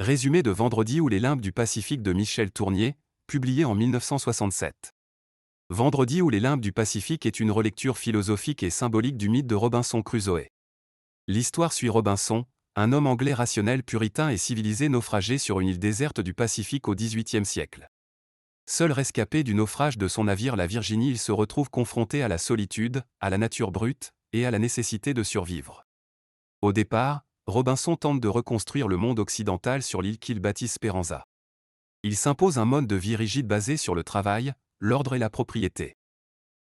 Résumé de Vendredi ou les limbes du Pacifique de Michel Tournier, publié en 1967. Vendredi ou les limbes du Pacifique est une relecture philosophique et symbolique du mythe de Robinson Crusoe. L'histoire suit Robinson, un homme anglais rationnel, puritain et civilisé naufragé sur une île déserte du Pacifique au XVIIIe siècle. Seul rescapé du naufrage de son navire la Virginie, il se retrouve confronté à la solitude, à la nature brute, et à la nécessité de survivre. Au départ, Robinson tente de reconstruire le monde occidental sur l'île qu'il baptise Speranza. Il s'impose un mode de vie rigide basé sur le travail, l'ordre et la propriété.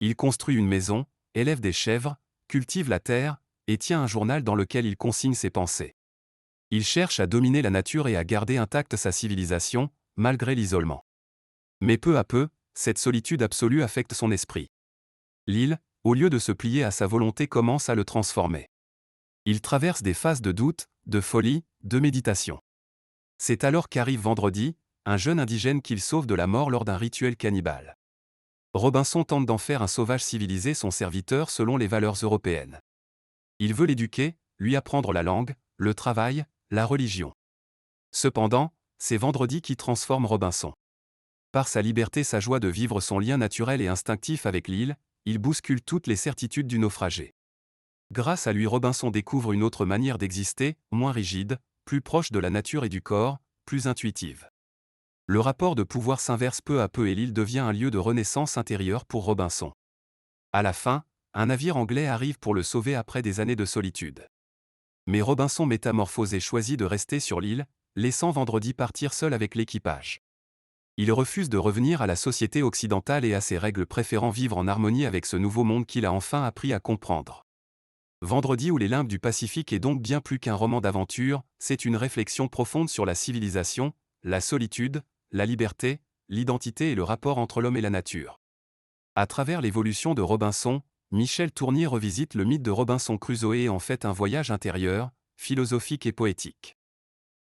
Il construit une maison, élève des chèvres, cultive la terre, et tient un journal dans lequel il consigne ses pensées. Il cherche à dominer la nature et à garder intacte sa civilisation, malgré l'isolement. Mais peu à peu, cette solitude absolue affecte son esprit. L'île, au lieu de se plier à sa volonté, commence à le transformer. Il traverse des phases de doute, de folie, de méditation. C'est alors qu'arrive Vendredi, un jeune indigène qu'il sauve de la mort lors d'un rituel cannibale. Robinson tente d'en faire un sauvage civilisé, son serviteur selon les valeurs européennes. Il veut l'éduquer, lui apprendre la langue, le travail, la religion. Cependant, c'est Vendredi qui transforme Robinson. Par sa liberté, sa joie de vivre, son lien naturel et instinctif avec l'île, il bouscule toutes les certitudes du naufragé. Grâce à lui, Robinson découvre une autre manière d'exister, moins rigide, plus proche de la nature et du corps, plus intuitive. Le rapport de pouvoir s'inverse peu à peu et l'île devient un lieu de renaissance intérieure pour Robinson. À la fin, un navire anglais arrive pour le sauver après des années de solitude. Mais Robinson, métamorphosé, choisit de rester sur l'île, laissant Vendredi partir seul avec l'équipage. Il refuse de revenir à la société occidentale et à ses règles, préférant vivre en harmonie avec ce nouveau monde qu'il a enfin appris à comprendre. Vendredi ou les limbes du Pacifique est donc bien plus qu'un roman d'aventure, c'est une réflexion profonde sur la civilisation, la solitude, la liberté, l'identité et le rapport entre l'homme et la nature. À travers l'évolution de Robinson, Michel Tournier revisite le mythe de Robinson Crusoe et en fait un voyage intérieur, philosophique et poétique.